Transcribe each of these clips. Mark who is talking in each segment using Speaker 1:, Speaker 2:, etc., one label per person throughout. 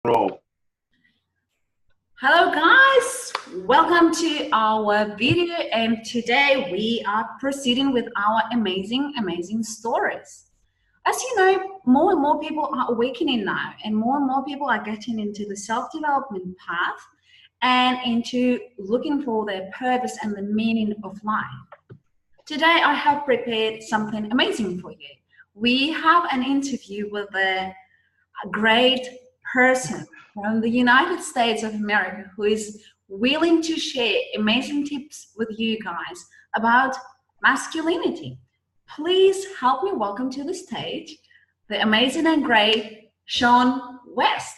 Speaker 1: Roll.
Speaker 2: Hello guys, welcome to our video, and today we are proceeding with our amazing stories. As you know, more and more people are awakening now, and more people are getting into the self-development path and into looking for their purpose and the meaning of life. Today I have prepared something amazing for you. We have an interview with a great person from the United States of America who is willing to share amazing tips with you guys about masculinity. Please help me welcome to the stage the amazing and great Sean West.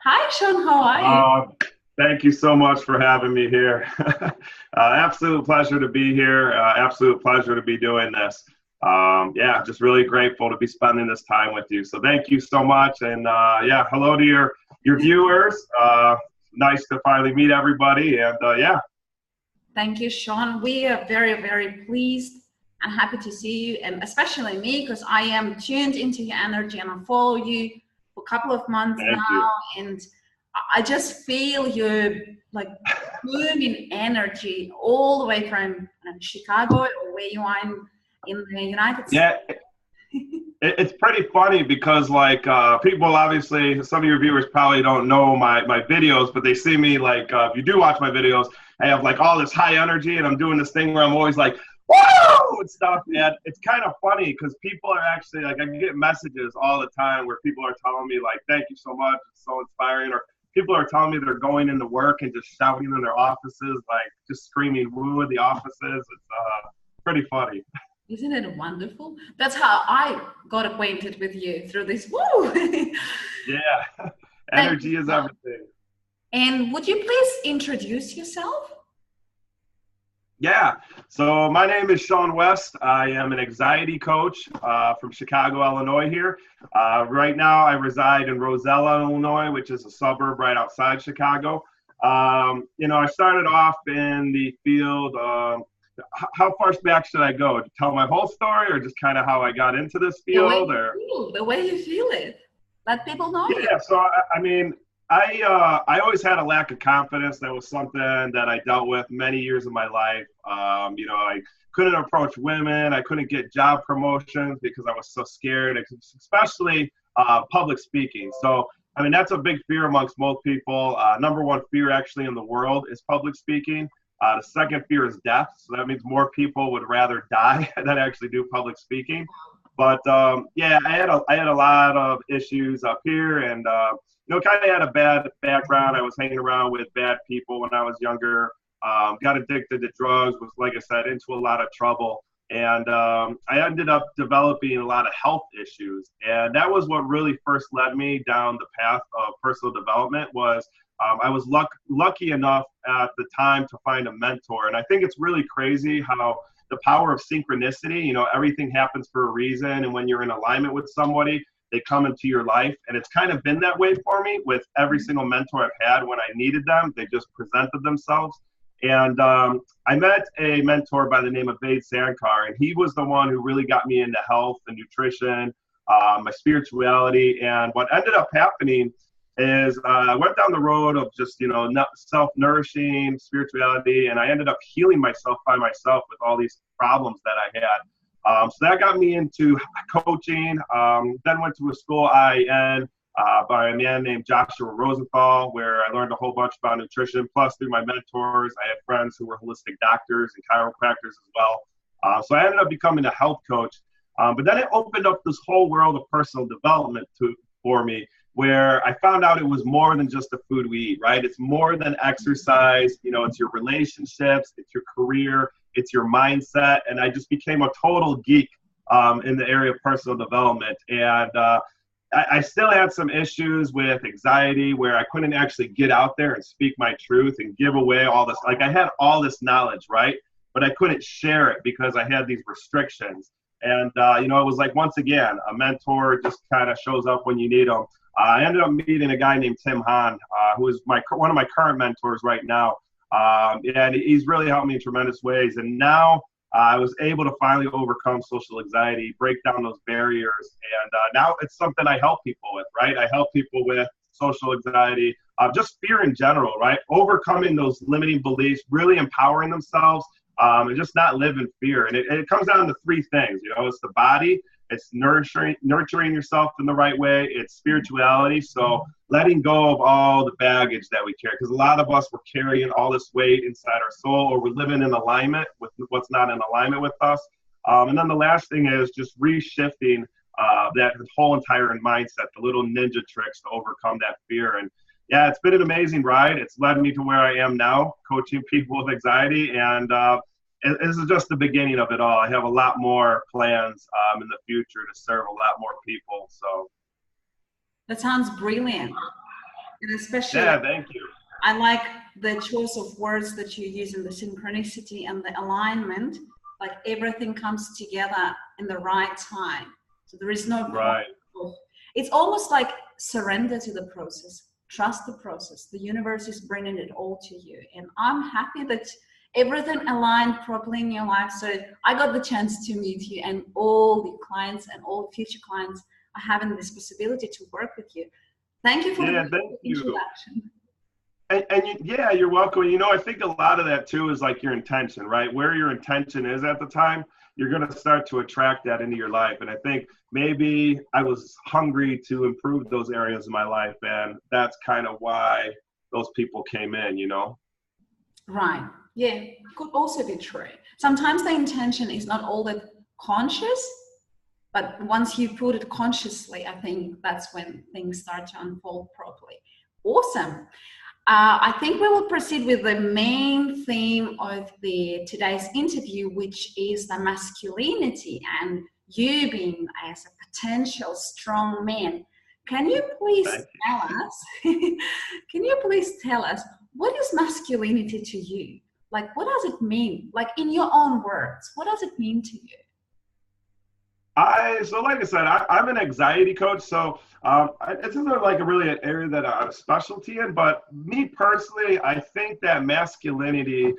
Speaker 2: Hi, Sean, how are you?
Speaker 1: Thank you so much for having me here. Absolute pleasure to be here. Absolute pleasure to be doing this. Yeah, just really grateful to be spending this time with you. So thank you so much. And yeah, hello to your viewers. Nice to finally meet everybody. And yeah.
Speaker 2: Thank you, Sean. We are very pleased and happy to see you, and especially me, because I am tuned into your energy and I follow you for a couple of months now. And I just feel your like booming energy all the way from Chicago, or where you are in the United States.
Speaker 1: Yeah, it's pretty funny because like people obviously, some of your viewers probably don't know my videos, but they see me like, if you do watch my videos, I have like all this high energy and I'm doing this thing where I'm always like, whoa, and stuff. And it's kind of funny because people are actually like, I get messages all the time where people are telling me like, thank you so much, it's so inspiring. Or people are telling me they're going into work and just shouting in their offices, like just screaming woo in the offices. It's pretty funny.
Speaker 2: Isn't it wonderful? That's how I got acquainted with you, through this woo.
Speaker 1: Yeah, energy is everything.
Speaker 2: And would you please introduce yourself?
Speaker 1: Yeah, so my name is Sean West. I am an anxiety coach from Chicago, Illinois here. Right now I reside in Rosella, Illinois, which is a suburb right outside Chicago. You know, I started off in the field. How far back should I go? To tell my whole story, or just kind of how I got into this field?
Speaker 2: The way you feel it. Let people know.
Speaker 1: Yeah, so I mean, I always had a lack of confidence. That was something that I dealt with many years of my life. You know, I couldn't approach women. I couldn't get job promotions because I was so scared, especially public speaking. So, I mean, that's a big fear amongst most people. Number one fear actually in the world is public speaking. The second fear is death. So that means more people would rather die than actually do public speaking. But yeah, I had a lot of issues up here, and you know, kind of had a bad background. I was hanging around with bad people when I was younger. Got addicted to drugs. Was, like I said, into a lot of trouble, and I ended up developing a lot of health issues. And that was what really first led me down the path of personal development. Was I was lucky enough at the time to find a mentor, and I think it's really crazy how the power of synchronicity, you know, everything happens for a reason. And when you're in alignment with somebody, they come into your life. And it's kind of been that way for me with every single mentor I've had. When I needed them, they just presented themselves. And I met a mentor by the name of Vade Sankar, and he was the one who really got me into health and nutrition, my spirituality. And what ended up happening is I went down the road of just, you know, self-nourishing spirituality, and I ended up healing myself by myself with all these problems that I had. So that got me into coaching. Then went to a school, IIN, by a man named Joshua Rosenthal, where I learned a whole bunch about nutrition. Plus, through my mentors, I had friends who were holistic doctors and chiropractors as well. So I ended up becoming a health coach. But then it opened up this whole world of personal development for me, where I found out it was more than just the food we eat, right? It's more than exercise. You know, it's your relationships, it's your career, it's your mindset. And I just became a total geek in the area of personal development. And I still had some issues with anxiety where I couldn't actually get out there and speak my truth and give away all this. Like, I had all this knowledge, right? But I couldn't share it because I had these restrictions. And, you know, it was like, once again, a mentor just kind of shows up when you need them. I ended up meeting a guy named Tim Hahn, who is one of my current mentors right now. And he's really helped me in tremendous ways. And now I was able to finally overcome social anxiety, break down those barriers. And now it's something I help people with, right? I help people with social anxiety, just fear in general, right? Overcoming those limiting beliefs, really empowering themselves, and just not live in fear. And it comes down to three things, you know, it's the body, it's nurturing yourself in the right way, it's spirituality. So letting go of all the baggage that we carry, because a lot of us were carrying all this weight inside our soul, or we're living in alignment with what's not in alignment with us. And then the last thing is just reshifting that whole entire mindset, the little ninja tricks to overcome that fear. And yeah, it's been an amazing ride. It's led me to where I am now, coaching people with anxiety. And this is just the beginning of it all. I have a lot more plans in the future to serve a lot more people. So
Speaker 2: that sounds brilliant. And especially,
Speaker 1: yeah, thank you.
Speaker 2: I like the choice of words that you use in the synchronicity and the alignment. Like everything comes together in the right time. So there is no
Speaker 1: right.
Speaker 2: It's almost like surrender to the process, trust the process. The universe is bringing it all to you. And I'm happy that everything aligned properly in your life. So I got the chance to meet you, and all the clients and all future clients are having this possibility to work with you. Thank you for the introduction.
Speaker 1: Yeah, you're welcome. You know, I think a lot of that too is like your intention, right? Where your intention is at the time, you're going to start to attract that into your life. And I think maybe I was hungry to improve those areas of my life, and that's kind of why those people came in, you know?
Speaker 2: Right. Yeah, could also be true. Sometimes the intention is not all that conscious, but once you put it consciously, I think that's when things start to unfold properly. Awesome. I think we will proceed with the main theme of today's interview, which is the masculinity and you being as a potential strong man. Can you please tell us, what is masculinity to you? Like, what does it mean? Like, in your own words, what does it mean to you?
Speaker 1: So like I said, I'm an anxiety coach, so it's not like really an area that I'm a specialty in, but me personally, I think that masculinity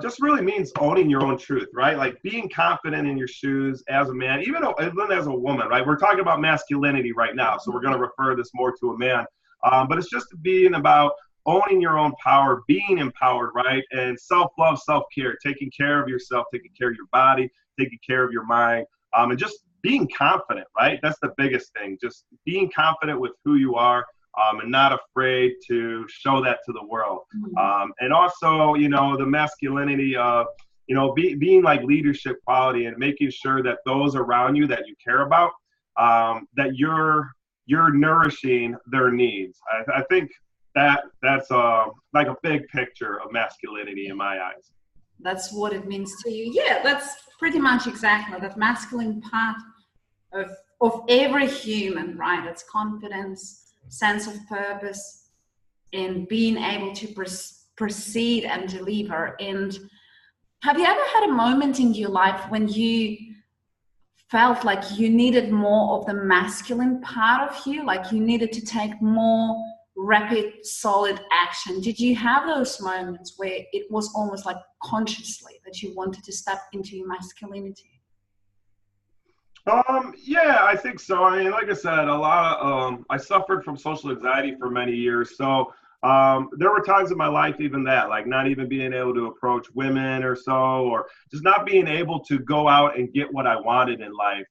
Speaker 1: just really means owning your own truth, right? Like being confident in your shoes as a man, even as a woman, right? We're talking about masculinity right now, so we're going to refer this more to a man, but it's just being about owning your own power, being empowered, right? And self-love, self-care, taking care of yourself, taking care of your body, taking care of your mind, and just being confident, right? That's the biggest thing. Just being confident with who you are, and not afraid to show that to the world. And also, you know, the masculinity of, you know, being like leadership quality and making sure that those around you that you care about, that you're nourishing their needs. I think that's like a big picture of masculinity in my eyes.
Speaker 2: That's what it means to you. Yeah, that's pretty much exactly that masculine part of every human, right? That's confidence, sense of purpose, and being able to proceed and deliver. And have you ever had a moment in your life when you felt like you needed more of the masculine part of you, like you needed to take more rapid, solid action? Did you have those moments where it was almost like consciously that you wanted to step into your masculinity?
Speaker 1: Yeah, I think so. I mean, like I said, I suffered from social anxiety for many years. So, there were times in my life, even that, like not even being able to approach women or so, or just not being able to go out and get what I wanted in life.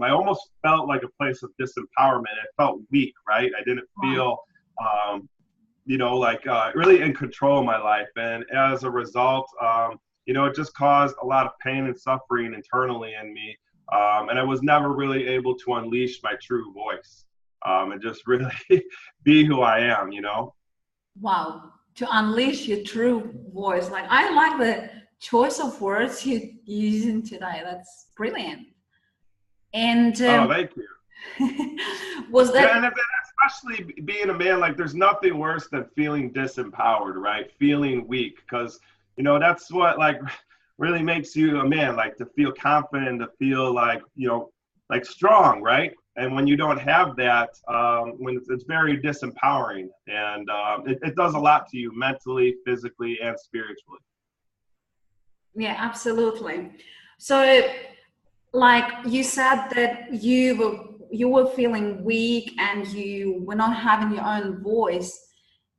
Speaker 1: I almost felt like a place of disempowerment. I felt weak, right? I didn't feel, you know, like really in control of my life. And as a result, you know, it just caused a lot of pain and suffering internally in me. And I was never really able to unleash my true voice, and just really be who I am, you know?
Speaker 2: Wow, to unleash your true voice. Like, I like the choice of words you're using today. That's brilliant. And
Speaker 1: oh, thank you.
Speaker 2: Was that?
Speaker 1: Yeah, and especially being a man, like there's nothing worse than feeling disempowered, right? Feeling weak, because, you know, that's what like really makes you a man, like to feel confident, to feel like, you know, like strong, right? And when you don't have that, when it's very disempowering, and it does a lot to you mentally, physically, and spiritually.
Speaker 2: Yeah, absolutely. So, like you said that you were you were feeling weak and you were not having your own voice,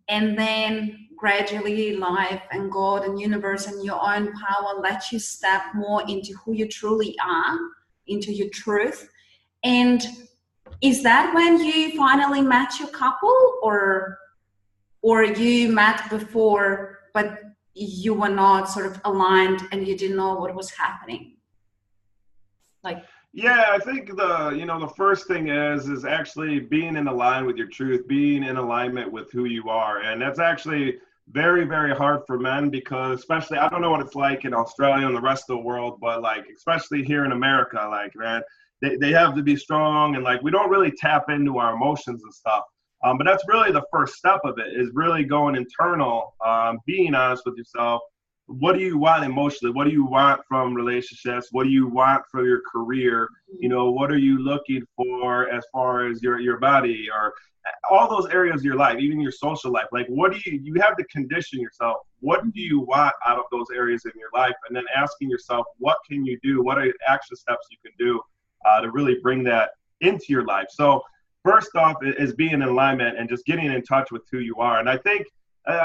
Speaker 2: and then gradually life and God and universe and your own power let you step more into who you truly are, into your truth. And is that when you finally met your couple, or you met before but you were not sort of aligned and you didn't know what was happening? Like,
Speaker 1: Yeah, I think the first thing is actually being in line with your truth, being in alignment with who you are. And that's actually very, very hard for men, because especially, I don't know what it's like in Australia and the rest of the world, but like, especially here in America, like, man, they have to be strong, and like, we don't really tap into our emotions and stuff. But that's really the first step of it, is really going internal, being honest with yourself. What do you want emotionally? What do you want from relationships? What do you want for your career? What are you looking for as far as your body, or all those areas of your life, even your social life? Like, what do you have to condition yourself? What do you want out of those areas in your life? And then asking yourself, what can you do? What are action steps you can do to really bring that into your life? So first off is being in alignment and just getting in touch with who you are. And I think,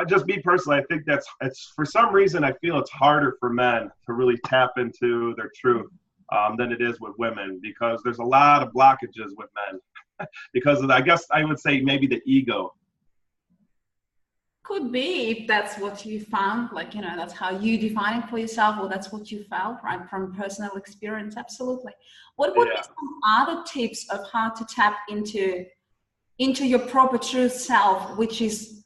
Speaker 1: just me personally, I think it's for some reason, I feel it's harder for men to really tap into their truth than it is with women, because there's a lot of blockages with men because of, I guess I would say, maybe the ego.
Speaker 2: could be, if that's what you found, like, that's how you define it for yourself, or that's what you felt, right, from personal experience. Absolutely. What would be some other tips of how to tap into your proper true self, which is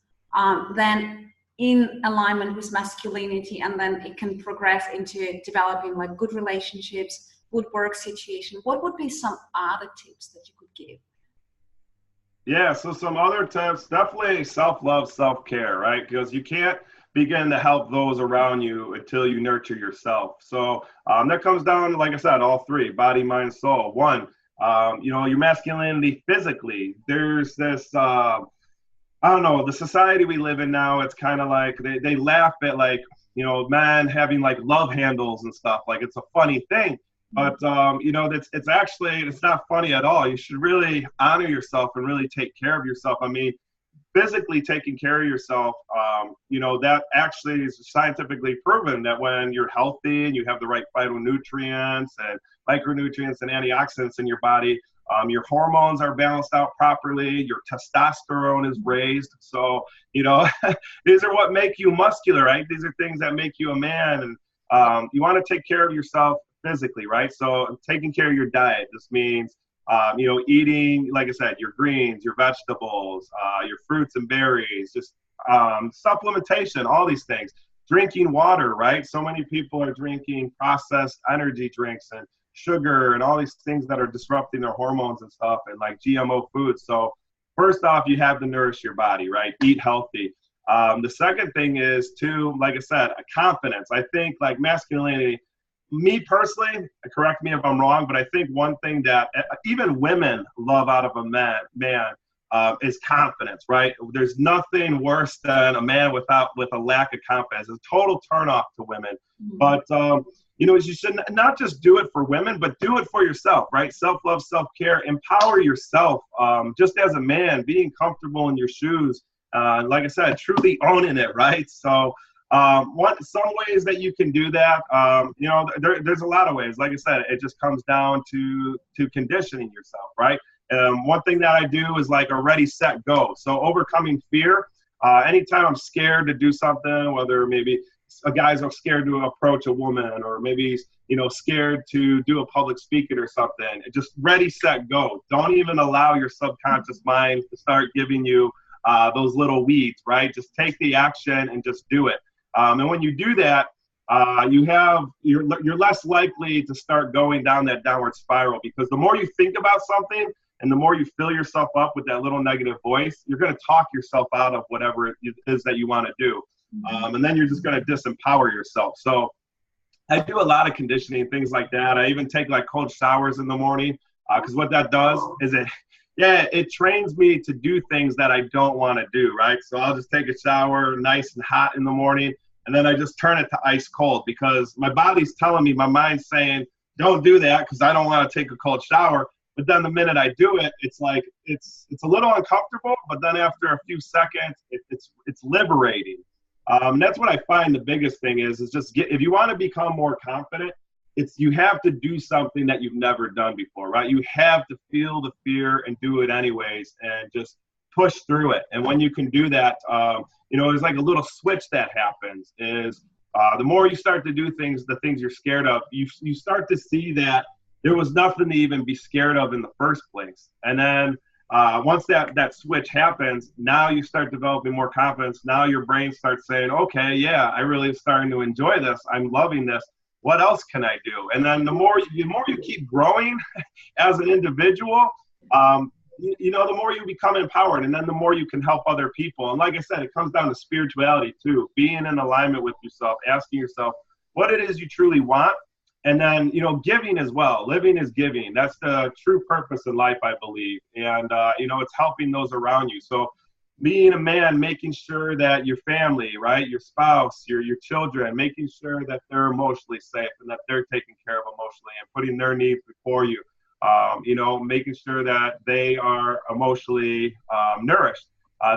Speaker 2: then in alignment with masculinity, and then it can progress into developing like good relationships, good work situation? What would be some other tips that you could give?
Speaker 1: Yeah, so some other tips, definitely self-love, self-care, right? Because you can't begin to help those around you until you nurture yourself. So that comes down, like I said, all three: body, mind, soul. One, your masculinity physically. There's this, I don't know, the society we live in now, it's kind of like they laugh at, like, men having like love handles and stuff. Like, it's a funny thing. But, it's not funny at all. You should really honor yourself and really take care of yourself. I mean, physically taking care of yourself, that actually is scientifically proven that when you're healthy and you have the right phytonutrients and micronutrients and antioxidants in your body, your hormones are balanced out properly, your testosterone is raised. So, these are what make you muscular, right? These are things that make you a man. And you want to take care of yourself physically, right? So taking care of your diet, this means, eating, like I said, your greens, your vegetables, your fruits and berries, just supplementation, all these things. Drinking water, right? So many people are drinking processed energy drinks and sugar and all these things that are disrupting their hormones and stuff, and like GMO foods. So first off, you have to nourish your body, right? Eat healthy. The second thing is, too, like I said, a confidence. I think, like, masculinity, me personally, correct me if I'm wrong, but I think one thing that even women love out of a man is confidence, right? There's nothing worse than a man with a lack of confidence. It's a total turnoff to women. Mm-hmm. But you should not just do it for women, but do it for yourself, right? Self-love, self-care, empower yourself. Just as a man, being comfortable in your shoes, like I said, truly owning it, right? So some ways that you can do that, there's a lot of ways. Like I said, it just comes down to conditioning yourself, right? One thing that I do is like a ready, set, go. So overcoming fear. Anytime I'm scared to do something, whether maybe guys are scared to approach a woman, or maybe scared to do a public speaking or something, just ready, set, go. Don't even allow your subconscious mind to start giving you those little weeds, right? Just take the action and just do it. And when you do that, you're less likely to start going down that downward spiral, because the more you think about something and the more you fill yourself up with that little negative voice, you're going to talk yourself out of whatever it is that you want to do. And then you're just going to disempower yourself. So I do a lot of conditioning, things like that. I even take like cold showers in the morning, because what that does is it trains me to do things that I don't want to do, right? So I'll just take a shower nice and hot in the morning, and then I just turn it to ice cold, because my body's telling me, my mind's saying, don't do that because I don't want to take a cold shower. But then the minute I do it, it's like, it's a little uncomfortable, but then after a few seconds, it's liberating. That's what I find the biggest thing is just if you want to become more confident, you have to do something that you've never done before, right? You have to feel the fear and do it anyways and just push through it. And when you can do that, there's like a little switch that happens is the more you start to do the things you're scared of, you start to see that there was nothing to even be scared of in the first place. And then once that switch happens, now you start developing more confidence. Now your brain starts saying, okay, yeah, I really am starting to enjoy this. I'm loving this. What else can I do? And then the more you keep growing as an individual, the more you become empowered, and then the more you can help other people. And like I said, it comes down to spirituality too, being in alignment with yourself, asking yourself what it is you truly want. And then, giving as well. Living is giving. That's the true purpose in life, I believe. And, it's helping those around you. So being a man, making sure that your family, right, your spouse, your children, making sure that they're emotionally safe and that they're taken care of emotionally and putting their needs before you, making sure that they are emotionally nourished.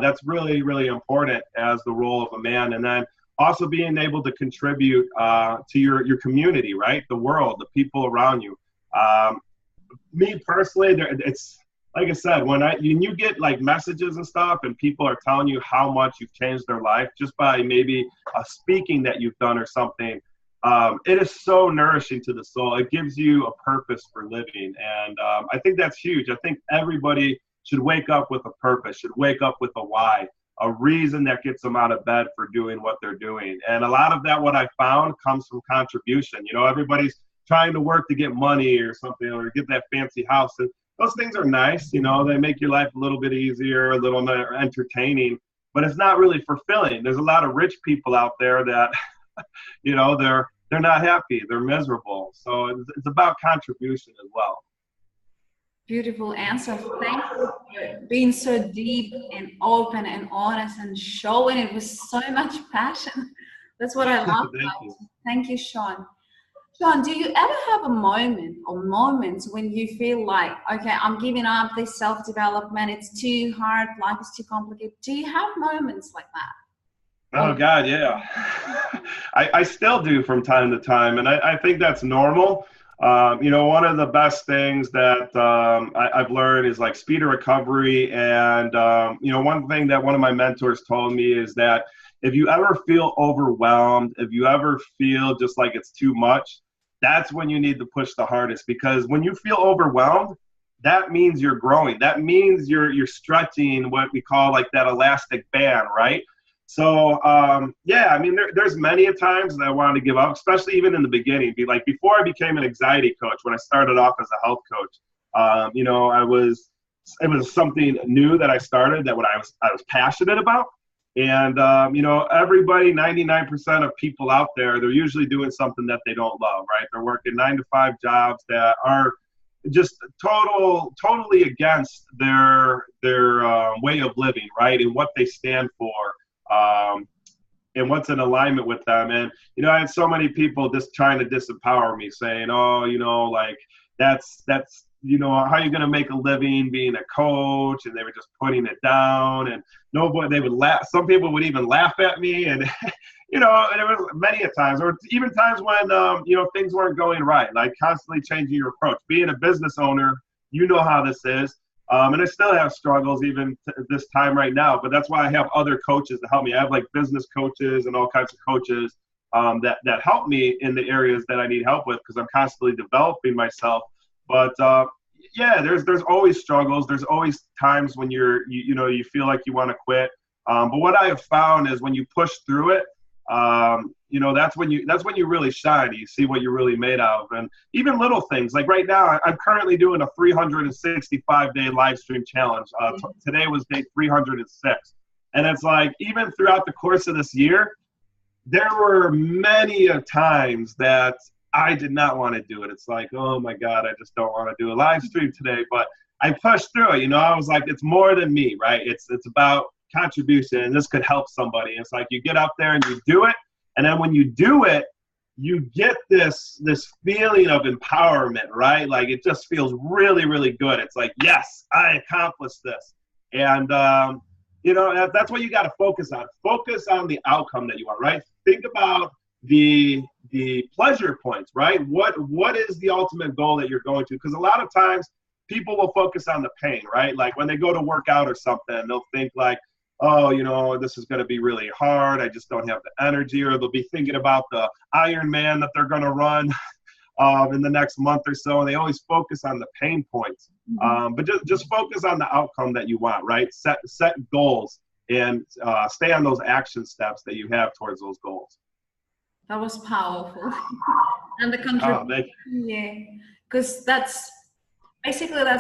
Speaker 1: That's really, really important as the role of a man. And then also being able to contribute to your community, right, the world, the people around you. Me personally, it's like I said, when you get like messages and stuff and people are telling you how much you've changed their life just by maybe speaking that you've done or something, it is so nourishing to the soul. It gives you a purpose for living. And I think that's huge. I think everybody should wake up with a purpose, should wake up with a why, a reason that gets them out of bed for doing what they're doing. And a lot of that, what I found, comes from contribution. Everybody's trying to work to get money or something or get that fancy house. And those things are nice, they make your life a little bit easier, a little more entertaining, but it's not really fulfilling. There's a lot of rich people out there that, they're not happy, they're miserable. So it's about contribution as well.
Speaker 2: Beautiful answer. Thank you for being so deep and open and honest and showing it with so much passion. That's what I love. Thank you, Sean. Sean, do you ever have a moment or moments when you feel like, okay, I'm giving up this self-development, it's too hard, life is too complicated? Do you have moments like that?
Speaker 1: Oh, God, yeah. I still do from time to time, and I think that's normal. One of the best things that I've learned is like speed of recovery. And, one thing that one of my mentors told me is that if you ever feel overwhelmed, if you ever feel just like it's too much, that's when you need to push the hardest. Because when you feel overwhelmed, that means you're growing. That means you're stretching what we call like that elastic band, right? So, there's many a times that I wanted to give up, especially even in the beginning. Before I became an anxiety coach, when I started off as a health coach, it was something new that I started that I was passionate about. And, everybody, 99% of people out there, they're usually doing something that they don't love, right? They're working 9-to-5 jobs that are just totally against their way of living, right? And what they stand for. And what's in alignment with them. And, I had so many people just trying to disempower me saying, oh, that's how are you going to make a living being a coach? And they were just putting it down, and they would laugh. Some people would even laugh at me. And, and it was many a times, or even times when, things weren't going right, like constantly changing your approach. Being a business owner, how this is. And I still have struggles even this time right now, but that's why I have other coaches to help me. I have like business coaches and all kinds of coaches that help me in the areas that I need help with, because I'm constantly developing myself. But there's always struggles. There's always times when you feel like you want to quit. But what I have found is when you push through it, that's when you really shine. You see what you're really made of. And even little things like right now, I'm currently doing a 365-day live stream challenge. Today was day 306. And it's like, even throughout the course of this year, there were many times that I did not want to do it. It's like, oh my God, I just don't want to do a live stream today. But I pushed through it. I was like, it's more than me, right? It's about contribution, and this could help somebody. It's like you get up there and you do it, and then when you do it, you get this feeling of empowerment, right? Like it just feels really, really good. It's like, yes, I accomplished this. And, that's what you got to focus on. Focus on the outcome that you want, right? Think about the pleasure points, right? What is the ultimate goal that you're going to? Because a lot of times people will focus on the pain, right? Like when they go to work out or something, they'll think like, oh, this is going to be really hard. I just don't have the energy. Or they'll be thinking about the Iron Man that they're going to run in the next month or so. And they always focus on the pain points. But just focus on the outcome that you want, right? Set goals and stay on those action steps that you have towards those goals.
Speaker 2: That was powerful. And the contribution, yeah, because that's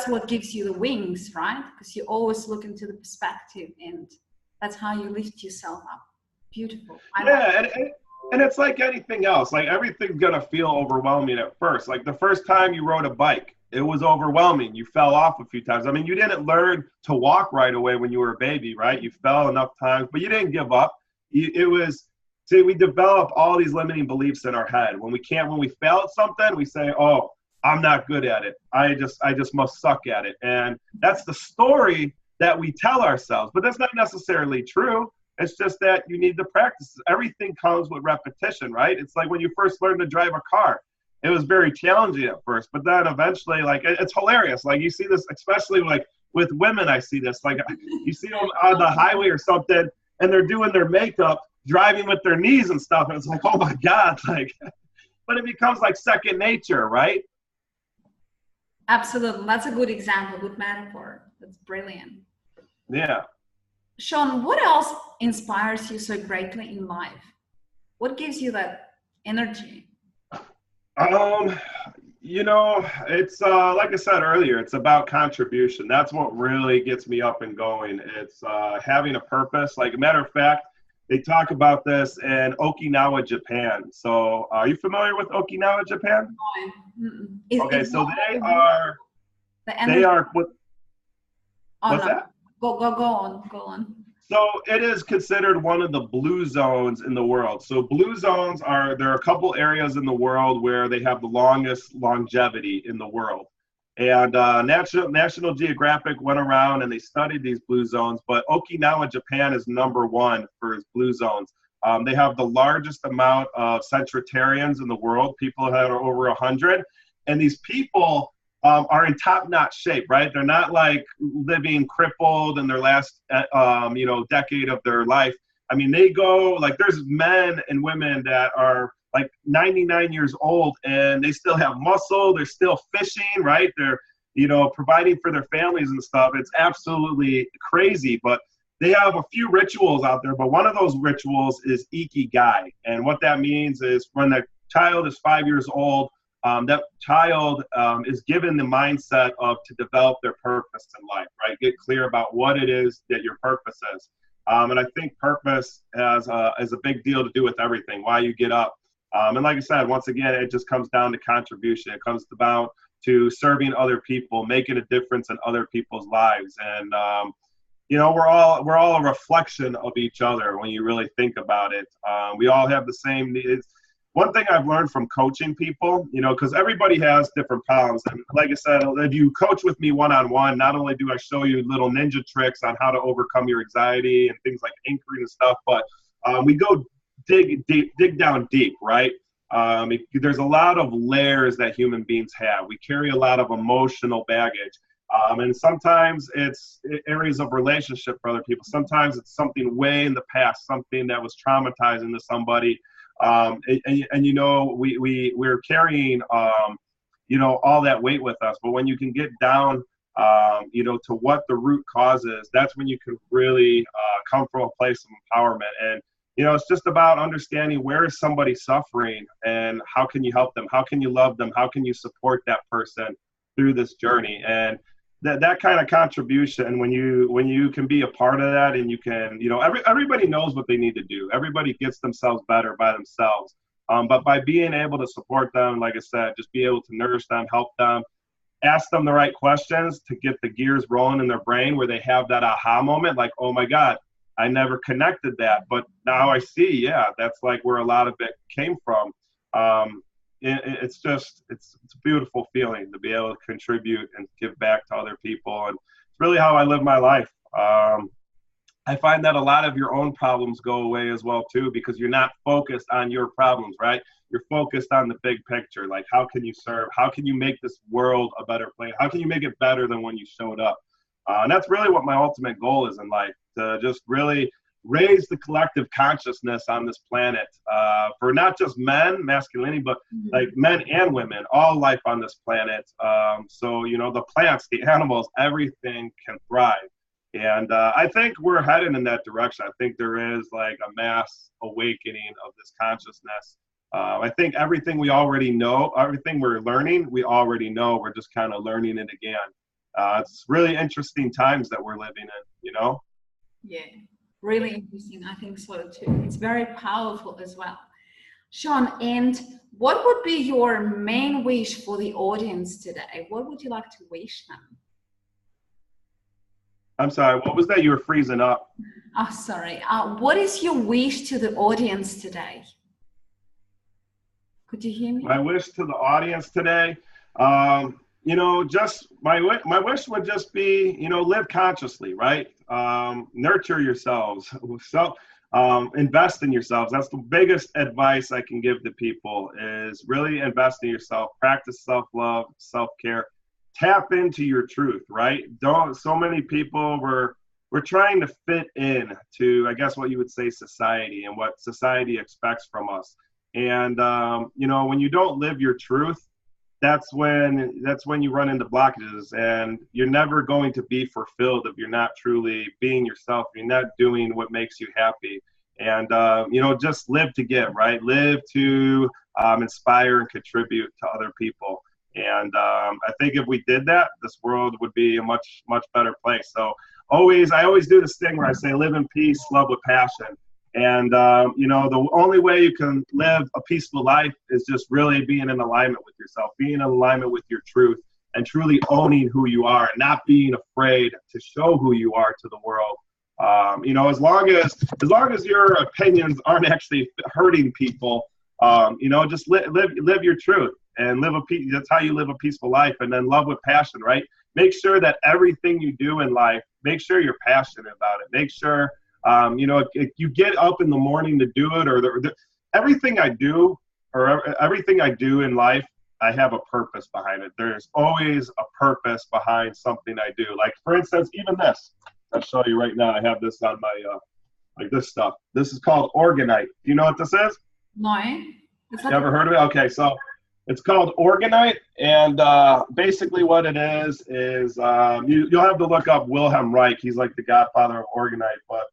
Speaker 2: what gives you the wings, right? Because you always look into the perspective, and that's how you lift yourself up. Beautiful.
Speaker 1: And it's like anything else. Like everything's gonna feel overwhelming at first. Like the first time you rode a bike, it was overwhelming. You fell off a few times. I mean, you didn't learn to walk right away when you were a baby, right? You fell enough times, but you didn't give up. We develop all these limiting beliefs in our head. When we fail at something, we say, oh, I'm not good at it. I just must suck at it. And that's the story that we tell ourselves, but that's not necessarily true. It's just that you need to practice. Everything comes with repetition, right? It's like when you first learned to drive a car, it was very challenging at first, but then eventually, like, it's hilarious. Like you see this, especially like with women, I see this, like you see them on the highway or something, and they're doing their makeup, driving with their knees and stuff. And it's like, oh my God, like, but it becomes like second nature, right?
Speaker 2: Absolutely. That's a good example, good metaphor. That's brilliant.
Speaker 1: Yeah.
Speaker 2: Sean, what else inspires you so greatly in life? What gives you that energy?
Speaker 1: It's like I said earlier, it's about contribution. That's what really gets me up and going. It's having a purpose. Like a matter of fact, they talk about this in Okinawa, Japan. So are you familiar with Okinawa, Japan? Okay, so they are what's that?
Speaker 2: Go on.
Speaker 1: So it is considered one of the blue zones in the world. So blue zones there are a couple areas in the world where they have the longest longevity in the world. And National Geographic went around and they studied these blue zones, but Okinawa, Japan is number one for its blue zones. They have the largest amount of centenarians in the world, people that are over 100. And these people are in top-notch shape, right? They're not like living crippled in their last, decade of their life. I mean, they go, like there's men and women that are like 99 years old and they still have muscle. They're still fishing, right? They're, providing for their families and stuff. It's absolutely crazy, but they have a few rituals out there. But one of those rituals is ikigai. And what that means is when the child is 5 years old, that child is given the mindset to develop their purpose in life, right? Get clear about what it is that your purpose is. And I think purpose has a big deal to do with everything, why you get up. And like I said, once again, it just comes down to contribution. It comes down to serving other people, making a difference in other people's lives. And, we're all a reflection of each other when you really think about it. We all have the same needs. One thing I've learned from coaching people, because everybody has different problems. And like I said, if you coach with me one-on-one, not only do I show you little ninja tricks on how to overcome your anxiety and things like anchoring and stuff, but we go dig down deep, right? There's a lot of layers that human beings have. We carry a lot of emotional baggage. And sometimes it's areas of relationship for other people. Sometimes it's something way in the past, something that was traumatizing to somebody. We're carrying, all that weight with us. But when you can get down, to what the root cause is, that's when you can really come from a place of empowerment. And, it's just about understanding where is somebody suffering and how can you help them? How can you love them? How can you support that person through this journey? And that kind of contribution, when you can be a part of that, and you can, everybody knows what they need to do. Everybody gets themselves better by themselves. But by being able to support them, like I said, just be able to nourish them, help them, ask them the right questions to get the gears rolling in their brain where they have that aha moment, like, oh my God, I never connected that. But now I see, yeah, that's like where a lot of it came from. It's just, it's a beautiful feeling to be able to contribute and give back to other people. And it's really how I live my life. I find that a lot of your own problems go away as well too, because you're not focused on your problems, right? You're focused on the big picture. Like, how can you serve? How can you make this world a better place? How can you make it better than when you showed up? And that's really what my ultimate goal is in life, to just really raise the collective consciousness on this planet, for not just men, masculinity, but like men and women, all life on this planet. So, you know, the plants, the animals, everything can thrive. And I think we're headed in that direction. I think there is like a mass awakening of this consciousness. I think everything we already know, everything we're learning, we already know. We're just kind of learning it again. It's really interesting times that we're living in, you know?
Speaker 2: Yeah, really interesting. I think so too. It's very powerful as well. Sean, and what would be your main wish for the audience today? What would you like to wish them?
Speaker 1: I'm sorry, what was that? You were freezing up.
Speaker 2: Oh, sorry. What is your wish to the audience today? Could you hear me?
Speaker 1: My wish to the audience today, you know, just my wish would just be, you know, live consciously, right? Nurture yourselves. So, invest in yourselves. That's the biggest advice I can give to people, is really invest in yourself, practice self-love, self-care, tap into your truth, right? So many people we're trying to fit in to, I guess, what you would say society and what society expects from us. And, you know, when you don't live your truth, that's when you run into blockages, and you're never going to be fulfilled if you're not truly being yourself. You're not doing what makes you happy. And, you know, just live to give, right? Live to inspire and contribute to other people. And I think if we did that, this world would be a much, much better place. So I always do this thing where I say, live in peace, love with passion. And, you know, the only way you can live a peaceful life is just really being in alignment with yourself, being in alignment with your truth, and truly owning who you are, and not being afraid to show who you are to the world. You know, as long as your opinions aren't actually hurting people, you know, just live your truth and that's how you live a peaceful life. And then love with passion, right? Make sure that everything you do in life, make sure you're passionate about it. Make sure, you know, if you get up in the morning to do it, or everything I do in life, I have a purpose behind it. There's always a purpose behind something I do. Like, for instance, even this, I'll show you right now. I have this on my, like this stuff. This is called Organite. Do you know what this is?
Speaker 2: No.
Speaker 1: You ever heard of it? Okay, so it's called Organite, and basically what it is you'll have to look up Wilhelm Reich. He's like the godfather of Organite, but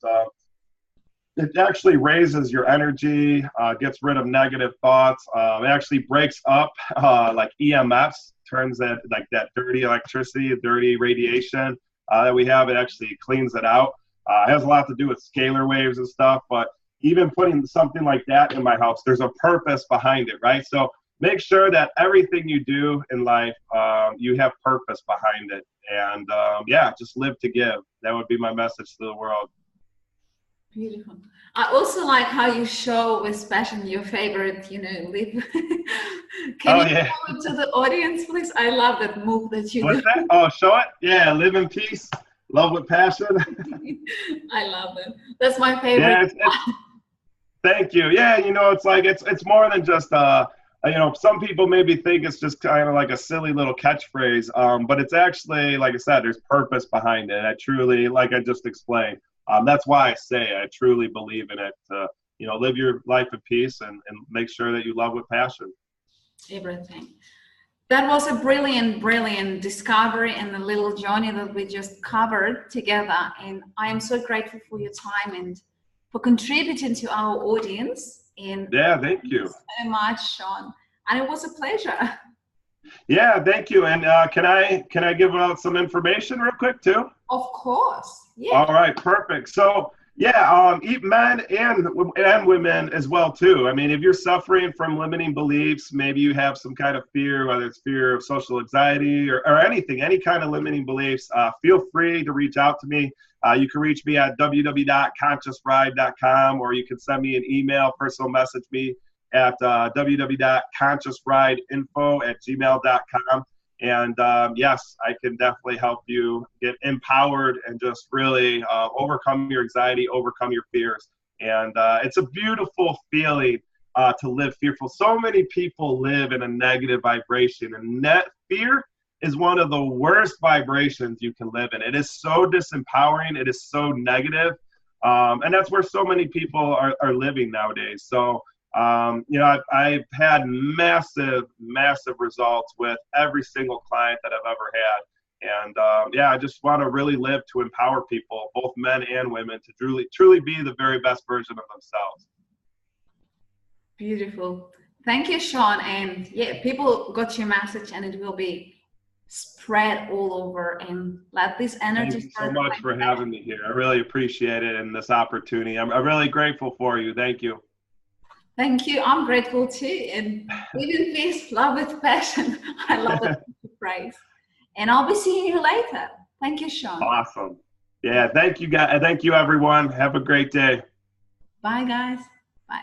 Speaker 1: it actually raises your energy, gets rid of negative thoughts. It actually breaks up like EMFs, turns that dirty electricity, dirty radiation that we have. It actually cleans it out. It has a lot to do with scalar waves and stuff, but even putting something like that in my house, there's a purpose behind it, right? So make sure that everything you do in life, you have purpose behind it. And yeah, just live to give. That would be my message to the world.
Speaker 2: Beautiful. I also like how you show with passion your favorite, you know, live. Can you show it to the audience, please? I love that move that you do.
Speaker 1: What's that? Oh, show it? Yeah, live in peace, love with passion.
Speaker 2: I love it. That's my favorite.
Speaker 1: Yeah, thank you. Yeah, you know, it's like it's more than just you know, some people maybe think it's just kind of like a silly little catchphrase, but it's actually, like I said, there's purpose behind it. I truly, like I just explained, that's why I say I truly believe in it. You know, live your life in peace and make sure that you love with passion.
Speaker 2: Everything. That was a brilliant discovery and a little journey that we just covered together. And I am so grateful for your time and for contributing to our audience. And
Speaker 1: yeah, thank you
Speaker 2: so much, Sean. And it was a pleasure.
Speaker 1: Yeah, thank you. And can I give out some information real quick too?
Speaker 2: Of course. Yeah.
Speaker 1: All right, perfect. So yeah, men and women as well too. I mean, if you're suffering from limiting beliefs, maybe you have some kind of fear, whether it's fear of social anxiety or anything, any kind of limiting beliefs, feel free to reach out to me. You can reach me at www.consciousride.com, or you can send me an email, personal message me at www.consciousrideinfo@gmail.com. And yes, I can definitely help you get empowered and just really overcome your anxiety, overcome your fears. And it's a beautiful feeling to live fearful. So many people live in a negative vibration, and that fear is one of the worst vibrations you can live in. It is so disempowering. It is so negative. And that's where so many people are living nowadays. So, I've had massive results with every single client that I've ever had. And I just want to really live to empower people, both men and women, to truly be the very best version of themselves.
Speaker 2: Beautiful. Thank you, Sean. And yeah, people got your message, and it will be spread all over, and let this energy.
Speaker 1: Thank you so much for having me here. I really appreciate it and this opportunity. I'm really grateful for you. Thank you.
Speaker 2: Thank you. I'm grateful too. And live in peace, love with passion. I love that phrase. And I'll be seeing you later. Thank you, Sean.
Speaker 1: Awesome. Yeah. Thank you, guys. Thank you, everyone. Have a great day.
Speaker 2: Bye, guys. Bye.